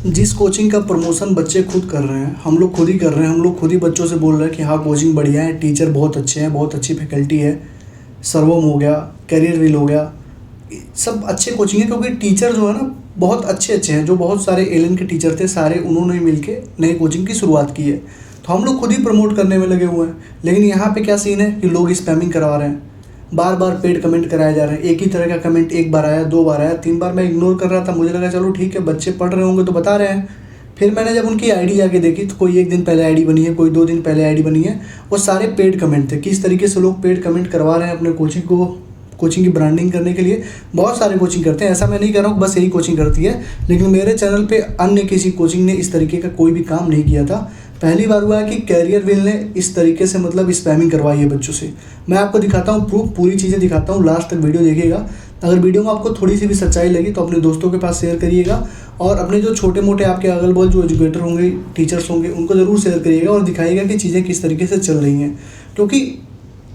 जिस कोचिंग का प्रमोशन बच्चे खुद कर रहे हैं, हम लोग खुद ही कर रहे हैं, हम लोग खुद ही बच्चों से बोल रहे हैं कि हाँ कोचिंग बढ़िया है, टीचर बहुत अच्छे हैं, बहुत अच्छी फैकल्टी है, सर्वम हो गया, कैरियर व्हील हो गया, सब अच्छे कोचिंग है। क्योंकि टीचर जो है ना बहुत अच्छे अच्छे हैं। जो बहुत सारे एलन के टीचर थे सारे उन्होंने मिल के नई कोचिंग की शुरुआत की है। तो हम लोग खुद ही प्रमोट करने में लगे हुए हैं। लेकिन यहाँ पे क्या सीन है कि लोग स्पैमिंग करवा रहे हैं, बार बार पेड कमेंट कराए जा रहे हैं। एक ही तरह का कमेंट एक बार आया, 2 बार आया, 3 बार मैं इग्नोर कर रहा था। मुझे लगा चलो ठीक है, बच्चे पढ़ रहे होंगे तो बता रहे हैं। फिर मैंने जब उनकी आईडी जाके देखी तो कोई 1 दिन पहले आईडी बनी है, कोई 2 दिन पहले आईडी बनी है, वो सारे पेड कमेंट थे। किस तरीके से लोग पेड कमेंट करवा रहे हैं अपने कोचिंग की ब्रांडिंग करने के लिए। बहुत सारे कोचिंग करते हैं, ऐसा मैं नहीं कह रहा हूँ बस यही कोचिंग करती है। लेकिन मेरे चैनल पे अन्य किसी कोचिंग ने इस तरीके का कोई भी काम नहीं किया था। पहली बार हुआ है कि कैरियर व्हील ने इस तरीके से मतलब स्पैमिंग करवाई है बच्चों से। मैं आपको दिखाता हूँ प्रूफ, पूरी चीज़ें दिखाता हूँ, लास्ट तक वीडियो देखिएगा। अगर वीडियो में आपको थोड़ी सी भी सच्चाई लगी तो अपने दोस्तों के पास शेयर करिएगा, और अपने जो छोटे मोटे आपके अगल बगल जो एजुकेटर होंगे, टीचर्स होंगे, उनको ज़रूर शेयर करिएगा और दिखाइएगा कि चीज़ें किस तरीके से चल रही हैं। क्योंकि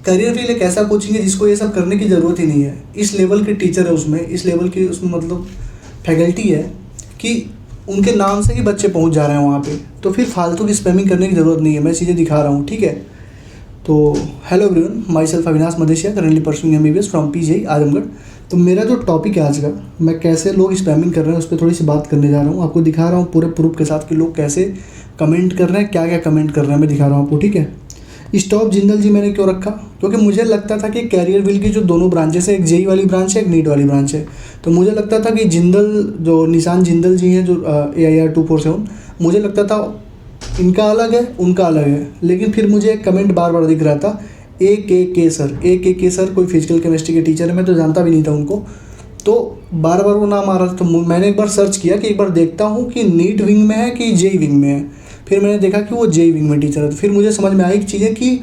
करियर व्हील एक ऐसा कोचिंग है जिसको ये सब करने की ज़रूरत ही नहीं है। इस लेवल के टीचर है उसमें, इस लेवल की उसमें मतलब फैकल्टी है कि उनके नाम से ही बच्चे पहुंच जा रहे हैं वहाँ पे। तो फिर फालतू की स्पैमिंग करने की ज़रूरत नहीं है। मैं चीज़ें दिखा रहा हूँ, ठीक है। तो hello everyone, myself Avinash Madeshiya, currently pursuing MBBS from PGI Azamgarh. तो मेरा जो टॉपिक है आज का, मैं कैसे लोग स्पैमिंग कर रहे हैं उस पर थोड़ी सी बात करने जा रहा हूँ। आपको दिखा रहा हूँ पूरे प्रूफ के साथ कि लोग कैसे कमेंट कर रहे हैं, क्या क्या कमेंट कर रहे हैं, मैं दिखा रहा हूँ आपको, ठीक है। स्टॉप जिंदल जी मैंने क्यों रखा? क्योंकि मुझे लगता था कि कैरियर व्हील की जो दोनों ब्रांचेस है, एक जेई वाली ब्रांच है, एक नीट वाली ब्रांच है, तो मुझे लगता था कि जिंदल जो निशान जिंदल जी हैं जो AIR 247, मुझे लगता था इनका अलग है, उनका अलग है। लेकिन फिर मुझे एक कमेंट बार बार दिख रहा था, AKK सर कोई फिजिकल केमिस्ट्री के टीचर है, मैं तो जानता भी नहीं था उनको। तो बार बार वो नाम आ रहा था। तो मैंने एक बार सर्च किया कि एक बार देखता हूँ कि नीट विंग में है कि जेई विंग में है। फिर मैंने देखा कि वो जेई विंग में टीचर है। तो फिर मुझे समझ में आई चीज़ें कि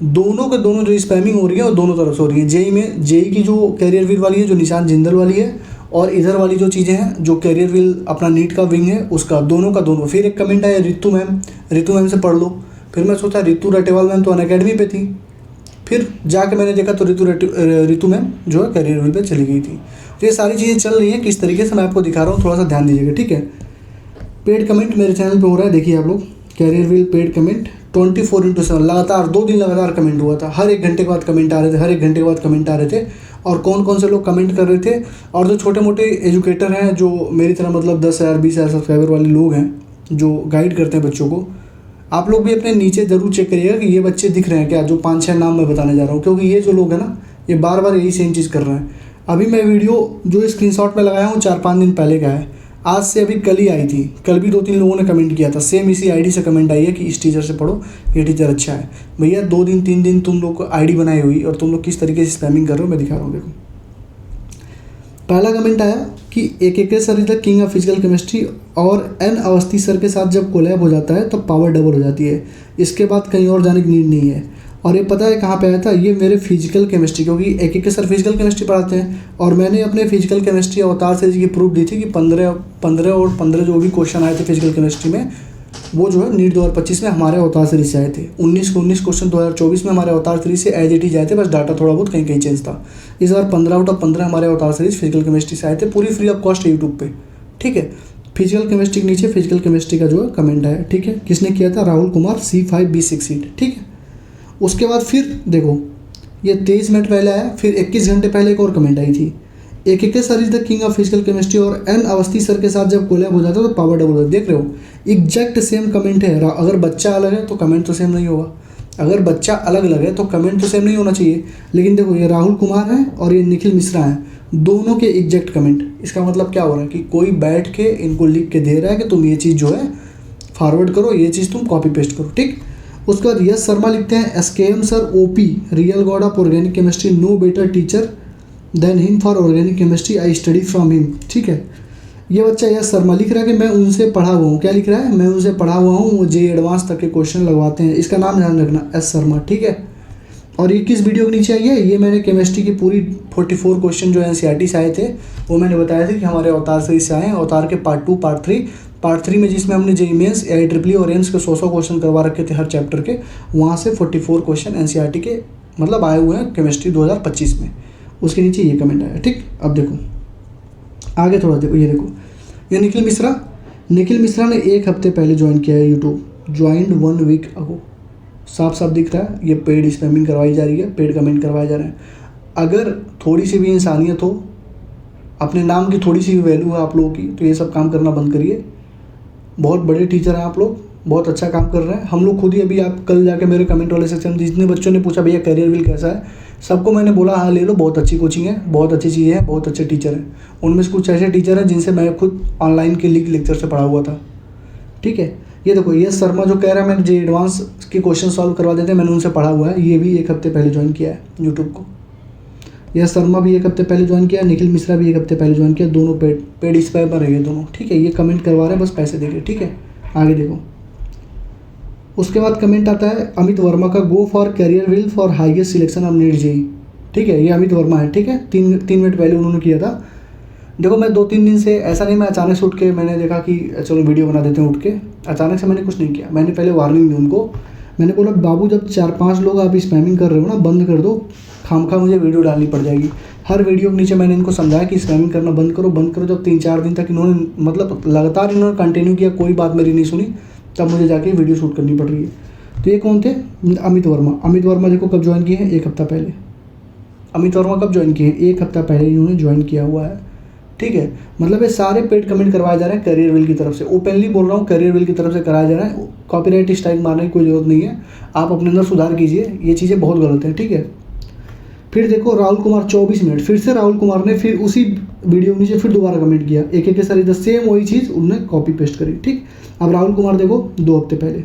दोनों के दोनों जो स्पैमिंग हो रही है वो दोनों तरफ से हो रही है। जेई की जो कैरियर व्हील वाली है, जो निशान जिंदल वाली है, और इधर वाली जो चीज़ें हैं जो कैरियर व्हील अपना नीट का विंग है उसका, दोनों का दोनों। फिर एक कमेंट आया रितु मैम से पढ़ लो। फिर मैं सोचा रितु रटेवाल मैम तो अनअकैडमी पे थी। फिर जाके मैंने देखा तो रितु मैम जो है कैरियर व्हील पे चली गई थी। तो ये सारी चीज़ें चल रही हैं। किस तरीके से मैं आपको दिखा रहा हूँ, थोड़ा सा ध्यान दीजिएगा, ठीक है। पेड कमेंट मेरे चैनल पे हो रहा है, देखिए आप लोग। कैरियर व्हील पेड कमेंट 24/7 लगातार 2 दिन लगातार कमेंट हुआ था। हर 1 घंटे के बाद कमेंट आ रहे थे, हर 1 घंटे के बाद कमेंट आ रहे थे। और कौन कौन से लोग कमेंट कर रहे थे, और जो छोटे मोटे एजुकेटर हैं जो मेरी तरह मतलब 10,000 20,000 सब्सक्राइबर वाले लोग हैं जो गाइड करते हैं बच्चों को, आप लोग भी अपने नीचे ज़रूर चेक करिएगा कि ये बच्चे दिख रहे हैं क्या, जो 5-6 नाम मैं बताने जा रहा हूँ। क्योंकि ये जो लोग हैं ना, ये बार बार यही सेम चीज़ कर रहे हैं। अभी मैं वीडियो जो स्क्रीनशॉट में लगाया हूँ 4-5 दिन पहले का है, आज से अभी कल ही आई थी। कल भी 2-3 लोगों ने कमेंट किया था, सेम इसी आईडी से कमेंट आई है कि इस टीचर से पढ़ो, ये टीचर अच्छा है। भैया 2 दिन 3 दिन तुम लोग को आईडी बनाई हुई और तुम लोग किस तरीके से स्पैमिंग कर रहे हो, मैं दिखा रहा हूँ। देखो पहला कमेंट आया कि AKK sir is the king of physical chemistry, और N अवस्थी सर के साथ जब कोलैब हो जाता है तो पावर डबल हो जाती है। इसके बाद कहीं और जाने की नीड नहीं है। और ये पता है कहाँ पे आया था? ये मेरे फिजिकल केमिस्ट्री, क्योंकि AKK सर फिजिकल केमिस्ट्री पढ़ाते हैं, और मैंने अपने फिजिकल केमिस्ट्री अवतार सीरीज की प्रूफ दी थी कि 15 जो भी क्वेश्चन आए थे फिजिकल केमिस्ट्री में, वो जो है नीट 2025 में हमारे अवतार सीरीज से आए थे। 19 क्वेश्चन 2024 में हमारे अवतार सीरीज से एज इट इज आए थे, बस डाटा थोड़ा बहुत कहीं कहीं चेंज था। इस बार 15/15 हमारे अवतार सीरीज फिजिकल केमिस्ट्री से आए थे, पूरी फ्री ऑफ कॉस्ट यूट्यूब पे, ठीक है। फिजिकल केमिस्ट्री के नीचे फिजिकल केमिस्ट्री का जो है कमेंट आया, ठीक है। किसने किया था? राहुल कुमार, C5B6 सीट, ठीक है। उसके बाद फिर देखो ये 23 मिनट पहले आया, फिर 21 घंटे पहले एक और कमेंट आई थी, AKK sir is the king of physical chemistry, और N अवस्थी सर के साथ जब कोलैब हो जाता है तो पावर डबल हो जाता है। देख रहे हो, एग्जैक्ट सेम कमेंट है। अगर बच्चा अलग है तो कमेंट तो सेम नहीं होगा, अगर बच्चा अलग अलग है तो कमेंट तो सेम नहीं होना चाहिए। लेकिन देखो ये राहुल कुमार है और ये निखिल मिश्रा हैं, दोनों के एग्जैक्ट कमेंट। इसका मतलब क्या हो रहा है कि कोई बैठ के इनको लिख के दे रहा है कि तुम ये चीज़ जो है फॉरवर्ड करो, ये चीज़ तुम कॉपी पेस्ट करो, ठीक। उसके बाद यश शर्मा लिखते हैं SKM sir OP, real god of organic chemistry, no better teacher than him for organic chemistry, I study from him, ठीक है। ये बच्चा यश शर्मा लिख रहा है कि मैं उनसे पढ़ा हुआ हूँ। क्या लिख रहा है? मैं उनसे पढ़ा हुआ हूँ, वो JEE एडवांस तक के क्वेश्चन लगवाते हैं। इसका नाम ध्यान रखना, S शर्मा, ठीक है। और ये किस वीडियो के नीचे आई है? ये मैंने केमिस्ट्री की पूरी 44 क्वेश्चन जो NCERT से आए थे वो मैंने बताया था कि हमारे अवतार सीरीज से आए हैं। अवतार के पार्ट 2 पार्ट 3 में जिसमें हमने JEE मेंस IEEE और एम्स के 100 क्वेश्चन करवा रखे थे हर चैप्टर के, वहाँ से 44 क्वेश्चन NCERT के मतलब आए हुए हैं केमिस्ट्री 2025 में। उसके नीचे ये कमेंट आया, ठीक। अब देखो आगे थोड़ा देखो, ये देखो, ये निखिल मिश्रा निखिल मिश्रा ने 1 हफ्ते पहले ज्वाइन किया है यूट्यूब, ज्वाइंड 1 वीक अगो। साफ साफ दिख रहा है ये पेड स्पैमिंग करवाई जा रही है, पेड कमेंट करवाए जा रहे हैं। अगर थोड़ी सी भी इंसानियत हो, अपने नाम की थोड़ी सी भी वैल्यू है आप लोगों की, तो ये सब काम करना बंद करिए। बहुत बड़े टीचर हैं आप लोग, बहुत अच्छा काम कर रहे हैं। हम लोग खुद ही अभी, आप कल जाके मेरे कमेंट वाले सेक्शन में जितने बच्चों ने पूछा भैया करियर व्हील कैसा है, सबको मैंने बोला हाँ ले लो, बहुत अच्छी कोचिंग है, बहुत अच्छी चीज़ें हैं, बहुत अच्छे टीचर हैं। उनमें से कुछ ऐसे टीचर हैं जिनसे मैं खुद ऑनलाइन के लेक्चर से पढ़ा हुआ था। ठीक है, ये देखो यश शर्मा जो कह रहा है मैंने जे एडवांस के क्वेश्चन सॉल्व करवा देते हैं, मैंने उनसे पढ़ा हुआ है। ये भी 1 हफ्ते पहले ज्वाइन किया है यूट्यूब को। यश शर्मा भी 1 हफ्ते पहले ज्वाइन किया, निखिल मिश्रा भी 1 हफ्ते पहले ज्वाइन किया। दोनों पेड स्पैमर है ये दोनों। ठीक है, ये कमेंट करवा रहे हैं बस पैसे देके। ठीक है, आगे देखो। उसके बाद कमेंट आता है अमित वर्मा का, go for career wheel for highest selection of NEET JEE. ठीक है, ये अमित वर्मा है। ठीक है, 3 मिनट पहले उन्होंने किया था। देखो मैं 2-3 दिन से, ऐसा नहीं मैं अचानक से उठ के मैंने देखा कि चलो वीडियो बना देते हैं उठ के, अचानक से मैंने कुछ नहीं किया। मैंने पहले वार्निंग दी उनको, मैंने बोला बाबू जब 4-5 लोग आप स्पैमिंग कर रहे हो ना, बंद कर दो, खामखा मुझे वीडियो डालनी पड़ जाएगी। हर वीडियो के नीचे मैंने इनको समझाया कि स्पैमिंग करना बंद करो बंद करो। जब 3-4 दिन तक इन्होंने मतलब लगातार इन्होंने कंटिन्यू किया, कोई बात मेरी नहीं सुनी, तब मुझे जाके वीडियो शूट करनी पड़ रही है। तो ये कौन थे? अमित वर्मा। अमित वर्मा देखो कब ज्वाइन किए हैं, 1 हफ्ता पहले। अमित वर्मा कब ज्वाइन किए हैं? 1 हफ्ता पहले इन्होंने ज्वाइन किया हुआ है। ठीक है, मतलब ये सारे पेड कमेंट करवाए जा रहे हैं करियर व्हील की तरफ से। ओपनली बोल रहा हूँ, करियर व्हील की तरफ से कराया जा रहा है। कॉपीराइट स्ट्राइक मारने की कोई जरूरत नहीं है, आप अपने अंदर सुधार कीजिए, ये चीज़ें बहुत गलत हैं। ठीक है, फिर देखो राहुल कुमार 24 मिनट, फिर से राहुल कुमार ने फिर उसी वीडियो के नीचे फिर दोबारा कमेंट किया, एक के साथ सेम वही चीज़ उन्होंने कॉपी पेस्ट करी। ठीक, अब राहुल कुमार देखो 2 हफ्ते पहले,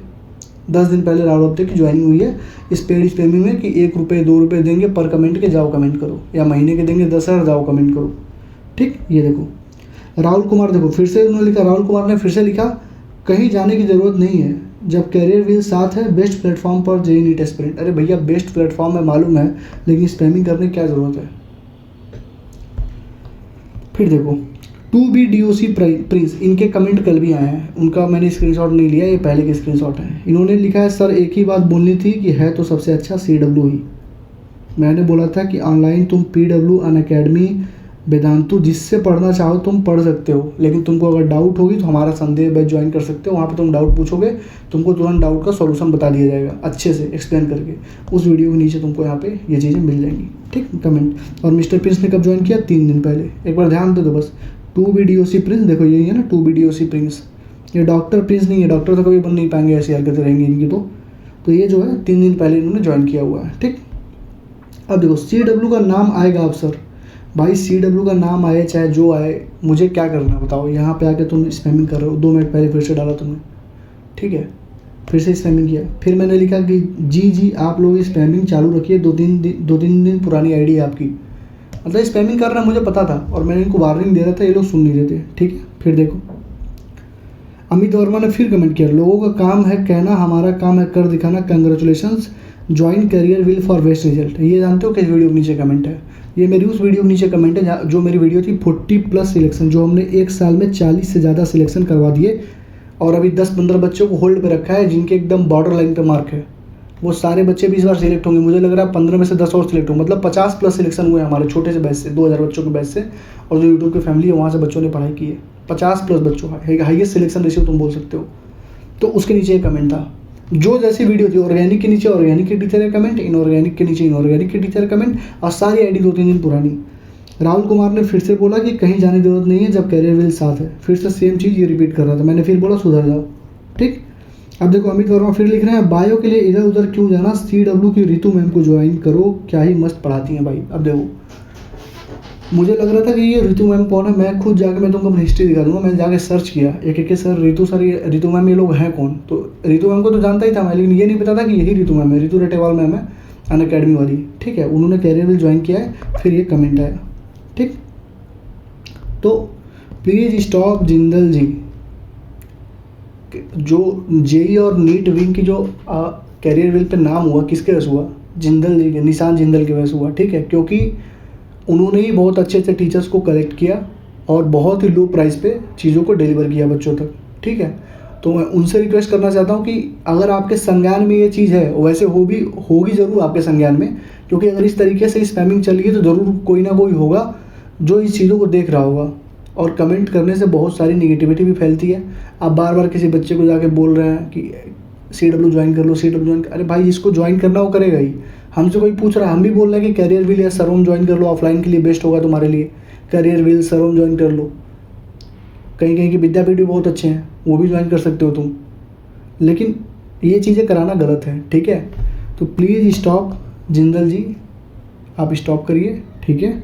10 दिन पहले राहुल हफ्ते की ज्वाइनिंग हुई है इस पेड स्पैमिंग में कि 1 रुपये 2 रुपये देंगे पर कमेंट के, जाओ कमेंट करो, या महीने के देंगे 10,000, जाओ कमेंट करो। ठीक, ये देखो राहुल कुमार देखो फिर से उन्होंने लिखा, राहुल कुमार ने फिर से लिखा कहीं जाने की ज़रूरत नहीं है जब करियर व्हील साथ है, बेस्ट प्लेटफॉर्म पर जेईई नीट एस्पिरेंट। अरे भैया बेस्ट प्लेटफॉर्म है मालूम है, लेकिन स्पैमिंग करने की क्या ज़रूरत है। फिर देखो 2BDOC प्रिंस, इनके कमेंट कल भी आए हैं, उनका मैंने स्क्रीनशॉट नहीं लिया, ये पहले के स्क्रीनशॉट है। इन्होंने लिखा है सर एक ही बात बोलनी थी कि है तो सबसे अच्छा CW ही। मैंने बोला था कि ऑनलाइन तुम PW, अनअकैडमी, वेदांतु जिससे पढ़ना चाहो तुम पढ़ सकते हो, लेकिन तुमको अगर डाउट होगी तो हमारा संदेह बैच ज्वाइन कर सकते हो। वहाँ पे तुम डाउट पूछोगे, तुमको तुरंत डाउट का सॉल्यूशन बता दिया जाएगा अच्छे से एक्सप्लेन करके। उस वीडियो के नीचे तुमको यहाँ पे ये चीज़ें मिल जाएंगी। ठीक, कमेंट। और मिस्टर प्रिंस ने कब ज्वाइन किया? 3 दिन पहले। एक बार ध्यान दे दो बस। 2BDOC प्रिंस, देखो यही है ना 2BDOC प्रिंस, ये डॉक्टर प्रिंस नहीं है, डॉक्टर तो कभी बन नहीं पाएंगे, ऐसी हरकतें रहेंगी इनकी। तो ये जो है 3 दिन पहले इन्होंने ज्वाइन किया हुआ है। ठीक, अब देखो CW का नाम आएगा अफसर, भाई CW का नाम आए चाहे जो आए, मुझे क्या करना बताओ। यहाँ पे आके तुम स्पैमिंग कर रहे हो, 2 मिनट पहले फिर से डाला तुमने। ठीक है, फिर से स्पैमिंग किया। फिर मैंने लिखा कि जी आप लोग स्पैमिंग चालू रखिए, 2-3 दिन पुरानी आईडी है आपकी, मतलब स्पैमिंग कर रहा है मुझे पता था, और मैंने इनको वार्निंग दे रहा था, ये लोग सुन नहीं रहे थे। ठीक है, फिर देखो अमित वर्मा ने फिर कमेंट किया, लोगों का काम है कहना, हमारा काम है कर दिखाना, congratulations, join career wheel for best result. ये जानते हो किस वीडियो के नीचे कमेंट है? ये मेरी उस वीडियो के नीचे कमेंट है जो मेरी वीडियो थी 40+ सिलेक्शन, जो हमने 1 साल में 40 से ज़्यादा सिलेक्शन करवा दिए, और अभी 10-15 बच्चों को होल्ड पे रखा है जिनके एकदम बॉर्डर लाइन पे मार्क है। वो सारे बच्चे भी इस बार सिलेक्ट होंगे, मुझे लग रहा है 15 में से 10 और सिलेक्ट होंगे, मतलब 50+ सिलेक्शन हुए हमारे छोटे से बैच से, 2000 बच्चों के बैच से, और जो यूट्यूब की फैमिली है वहाँ से बच्चों ने पढ़ाई की है। 50+ बच्चों का हाईएस्ट सिलेक्शन रेशियो तुम बोल सकते हो। तो उसके नीचे एक कमेंट था, जो जैसी वीडियो थी ऑर्गेनिक के नीचे ऑर्गेनिक के टीचर का कमेंट, इनऑर्गेनिक के नीचे इनऑर्गेनिक के टीचर कमेंट, और सारी आईडी 2-3 दिन पुरानी। राहुल कुमार ने फिर से बोला कि कहीं जाने की जरूरत नहीं है जब करियर व्हील साथ है, फिर से सेम चीज़ ये रिपीट कर रहा था। मैंने फिर बोला सुधर जाओ। ठीक, अब देखो अमित वर्मा फिर लिख रहे हैं, बायो के लिए इधर उधर क्यों जाना, CW की रितु मैम को ज्वाइन करो, क्या ही मस्त पढ़ाती हैं भाई। अब देखो मुझे लग रहा था कि ये रितु मैम कौन है, मैं खुद जाके मैं तुमको अपनी हिस्ट्री दिखा दूंगा। मैंने जाके सर्च किया एक सर, रितु मैम ये लोग हैं कौन। तो रितु मैम को तो जानता ही था मैं, लेकिन ये नहीं पता था कि यही रितु मैम है, रितु रेटेवाल मैम है अनअकैडमी वाली। ठीक है, उन्होंने करियर व्हील ज्वाइन किया है, फिर ये कमेंट आया। ठीक, तो प्लीज़ स्टॉप जिंदल जी, जो जेई और नीट विंग की जो करियर व्हील पे नाम हुआ किसके वजह से हुआ? जिंदल जी के, निशान जिंदल की वजह से हुआ। ठीक है, क्योंकि उन्होंने ही बहुत अच्छे अच्छे टीचर्स को कलेक्ट किया और बहुत ही लो प्राइस पे चीज़ों को डिलीवर किया बच्चों तक। ठीक है, तो मैं उनसे रिक्वेस्ट करना चाहता हूँ कि अगर आपके संज्ञान में ये चीज़ है, वैसे होगी ज़रूर आपके संज्ञान में, क्योंकि अगर इस तरीके से स्पैमिंग चल रही है तो ज़रूर कोई ना कोई होगा जो इस चीज़ों को देख रहा होगा। और कमेंट करने से बहुत सारी निगेटिविटी भी फैलती है। आप बार बार किसी बच्चे को जाके बोल रहे हैं कि CW ज्वाइन कर लो, CW ज्वाइन। अरे भाई, जिसको ज्वाइन करना वो करेगा ही। हमसे कोई पूछ रहा है, हम भी बोल रहे हैं कि करियर व्हील या सर्वम ज्वाइन कर लो, ऑफलाइन के लिए बेस्ट होगा तुम्हारे लिए। करियर व्हील, सर्वम ज्वाइन कर लो। कहीं कहीं की विद्यापीठ भी बहुत अच्छे हैं, वो भी ज्वाइन कर सकते हो तुम। लेकिन ये चीज़ें कराना गलत है, ठीक है। तो प्लीज़ स्टॉप जिंदल जी, आप स्टॉप करिए, ठीक है।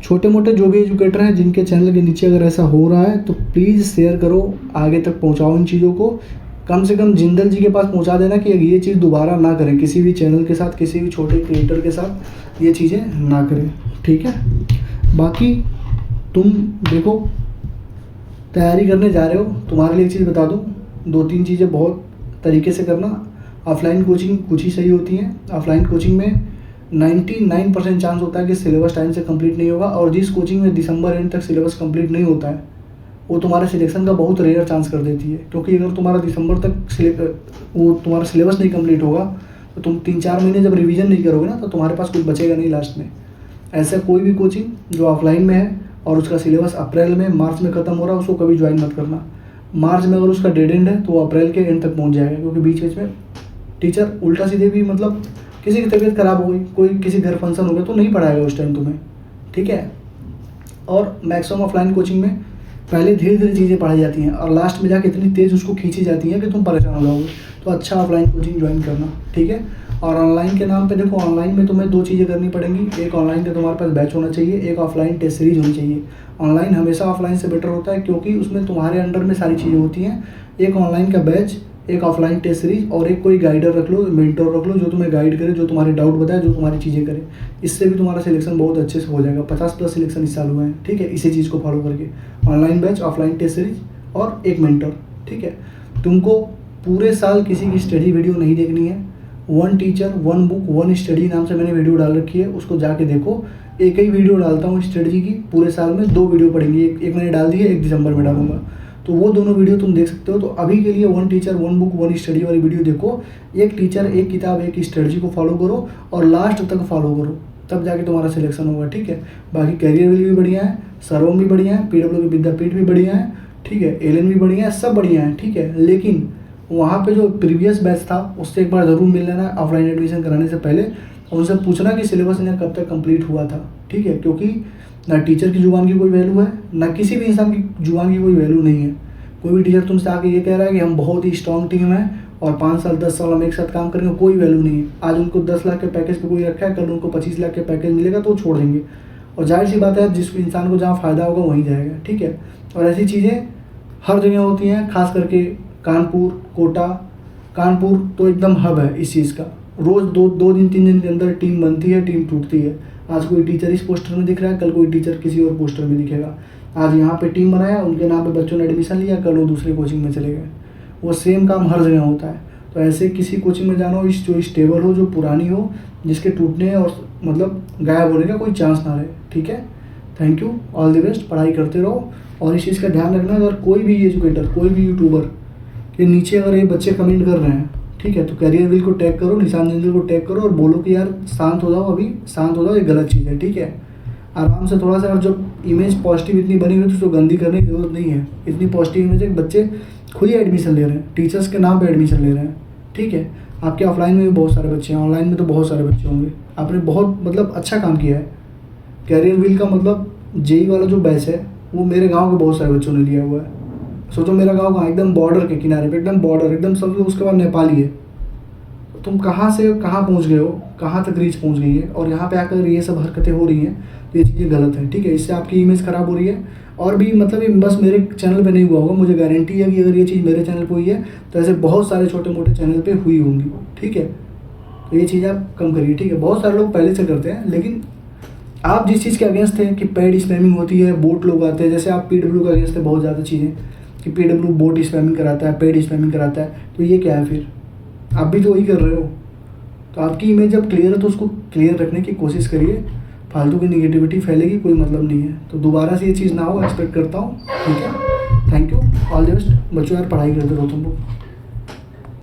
छोटे मोटे जो भी एजुकेटर हैं जिनके चैनल के नीचे अगर ऐसा हो रहा है तो प्लीज़ शेयर करो, आगे तक पहुंचाओ इन चीज़ों को। कम से कम जिंदल जी के पास पहुंचा देना कि ये चीज़ दोबारा ना करें, किसी भी चैनल के साथ, किसी भी छोटे क्रिएटर के साथ ये चीज़ें ना करें, ठीक है। बाकी तुम देखो, तैयारी करने जा रहे हो, तुम्हारे लिए एक चीज़ बता दूँ, 2-3 चीज़ें बहुत तरीके से करना। ऑफलाइन कोचिंग कुछ ही सही होती हैं। ऑफलाइन कोचिंग में 99% चांस होता है कि सिलेबस टाइम से कंप्लीट नहीं होगा, और जिस कोचिंग में दिसंबर एंड तक सिलेबस कंप्लीट नहीं होता है वो तुम्हारे सिलेक्शन का बहुत रेयर चांस कर देती है। क्योंकि अगर तुम्हारा दिसंबर तक वो तुम्हारा सिलेबस नहीं कंप्लीट होगा तो तुम 3-4 महीने जब रिवीजन नहीं करोगे ना तो तुम्हारे पास कुछ बचेगा नहीं लास्ट में। ऐसा कोई भी कोचिंग जो ऑफलाइन में है और उसका सिलेबस अप्रैल में, मार्च में ख़त्म हो रहा है, उसको कभी ज्वाइन मत करना। मार्च में अगर उसका डेड एंड है तो वो अप्रैल के एंड तक पहुँच जाएगा, क्योंकि बीच बीच में टीचर उल्टा सीधे भी, मतलब किसी की तबीयत खराब हो गई, कोई किसी घर फंक्शन हो गया तो नहीं पढ़ाएगा उस टाइम तुम्हें, ठीक है। और मैक्सिमम ऑफलाइन कोचिंग में पहले धीरे धीरे चीज़ें पढ़ाई जाती हैं और लास्ट में जाके इतनी तेज़ उसको खींची जाती हैं कि तुम परेशान हो जाओगे। तो अच्छा ऑफलाइन कोचिंग ज्वाइन करना, ठीक है। और ऑनलाइन के नाम पे देखो, ऑनलाइन में तुम्हें 2 चीज़ें करनी पड़ेंगी। एक ऑनलाइन का तुम्हारे पास बैच होना चाहिए, एक ऑफलाइन टेस्ट सीरीज होनी चाहिए। ऑनलाइन हमेशा ऑफलाइन से बेटर होता है क्योंकि उसमें तुम्हारे अंडर में सारी चीज़ें होती हैं। एक ऑनलाइन का बैच, एक ऑफलाइन टेस्ट सीरीज और एक कोई गाइडर रख लो, मेंटर रख लो जो तुम्हें गाइड करे, जो तुम्हारे डाउट बताए, जो तुम्हारी चीज़ें करे। इससे भी तुम्हारा सिलेक्शन बहुत अच्छे से हो जाएगा। 50+ सिलेक्शन इस साल हुए हैं, ठीक है, इसी चीज़ को फॉलो करके। Online batch, offline test series और एक मेंटर, ठीक है। तुमको पूरे साल किसी की स्टडी वीडियो नहीं देखनी है। 1 टीचर 1 बुक 1 स्टडी नाम से मैंने वीडियो डाल रखी है, उसको जाके देखो। एक ही वीडियो डालता हूँ स्टडी की, पूरे साल में 2 वीडियो पड़ेंगी। एक मैंने डाल दी है, एक दिसंबर में डालूंगा, तो वो दोनों वीडियो तुम देख सकते हो। तो अभी के लिए 1 टीचर 1 बुक 1 स्टडी वाली वीडियो देखो। एक टीचर, एक किताब, एक स्ट्रेटजी को फॉलो करो और लास्ट तक फॉलो करो, तब जाके तुम्हारा सिलेक्शन होगा, ठीक है। बाकी करियर भी बढ़िया है, सर्वम भी बढ़िया है, PW की विद्यापीठ भी बढ़िया है, ठीक है, एलन भी बढ़िया है, सब बढ़िया है, ठीक है। लेकिन वहाँ पे जो प्रीवियस बैच था उससे एक बार ज़रूर मिल लेना ऑफलाइन एडमिशन कराने से पहले, और उनसे पूछना कि सिलेबस इन्हें कब तक कंप्लीट हुआ था, ठीक है। क्योंकि ना टीचर की जुबान की कोई वैल्यू है, ना किसी भी इंसान की जुबान की कोई वैल्यू नहीं है। कोई भी टीचर तुमसे आके ये कह रहा है कि हम बहुत ही स्ट्रॉन्ग टीम है और 5 साल 10 साल हम एक साथ काम करेंगे, कोई वैल्यू नहीं है। आज उनको 10 लाख के पैकेज पे कोई रखा है, कल उनको 25 लाख के पैकेज मिलेगा तो वो छोड़ देंगे। और जाहिर सी बात है, जिस इंसान को जहाँ फ़ायदा होगा वहीं जाएगा, ठीक है। और ऐसी चीज़ें हर जगह होती हैं, खास करके कानपुर, कोटा। कानपुर तो एकदम हब है इस चीज़ का। रोज़ 2 दिन 3 दिन के अंदर टीम बनती है, टीम टूटती है। आज कोई टीचर इस पोस्टर में दिख रहा है, कल कोई टीचर किसी और पोस्टर में दिखेगा। आज यहाँ पे टीम बनाया, उनके नाम पे बच्चों ने एडमिशन लिया, कल वो दूसरे कोचिंग में चले गए। वो सेम काम हर जगह होता है। तो ऐसे किसी कोचिंग में जाना हो जो स्टेबल हो, जो पुरानी हो, जिसके टूटने और मतलब गायब होने का कोई चांस ना रहे, ठीक है। Thank you, all the best, पढ़ाई करते रहो। और इस चीज़ का ध्यान रखना, अगर कोई भी एजुकेटर, कोई भी यूट्यूबर के नीचे अगर ये बच्चे कमेंट कर रहे हैं, ठीक है, तो करियर व्हील को टैग करो, निशान जिंदल को टैग करो और बोलो कि यार शांत हो जाओ, अभी शांत हो जाओ, ये गलत चीज़ है, ठीक है। आराम से थोड़ा सा, और जब इमेज पॉजिटिव इतनी बनी हुई है तो उसको गंदी करने की जरूरत नहीं है। इतनी पॉजिटिव इमेज है कि बच्चे खुद ही एडमिशन ले रहे हैं, टीचर्स के नाम पे एडमिशन ले रहे हैं, ठीक है। आपके ऑफलाइन में भी बहुत सारे बच्चे हैं, ऑनलाइन में तो बहुत सारे बच्चे होंगे। आपने बहुत मतलब अच्छा काम किया है। करियर व्हील का मतलब जेई वाला जो बैच है वो मेरे गाँव के बहुत सारे बच्चों ने लिया हुआ है। सोचो मेरा गाँव कहाँ, एकदम बॉर्डर के किनारे पे, एकदम बॉर्डर, एकदम समझो उसके बाद नेपाली है। तुम कहाँ से कहाँ पहुँच गए हो, कहाँ तक रीच पहुँच गई है, और यहाँ पे आकर ये सब हरकतें हो रही हैं, तो ये चीज़ें गलत है, ठीक है। इससे आपकी इमेज ख़राब हो रही है। और भी मतलब ये बस मेरे चैनल पे नहीं हुआ होगा, मुझे गारंटी है कि अगर ये चीज़ मेरे चैनल पे हुई है तो ऐसे बहुत सारे छोटे मोटे चैनल पे हुई होंगी, ठीक है। तो ये चीज़ आप कम करिए, ठीक है। बहुत सारे लोग पहले से करते हैं, लेकिन आप जिस चीज़ के अगेंस्ट थे कि पेड स्पैमिंग होती है, बोट लोग आते हैं, जैसे आप PW के अगेंस्ट थे बहुत ज़्यादा चीज़ें कि PW बोट स्पैमिंग कराता है, पेड स्पैमिंग कराता है, तो ये क्या है फिर? आप भी तो वही कर रहे हो। तो आपकी इमेज जब क्लियर है तो उसको क्लियर रखने की कोशिश करिए। फालतू की निगेटिविटी फैलेगी, कोई मतलब नहीं है। तो दोबारा से ये चीज़ ना हो, एक्सपेक्ट करता हूँ, ठीक है। Thank you, all the best. बच्चों यार पढ़ाई करते रहो तुम लोग।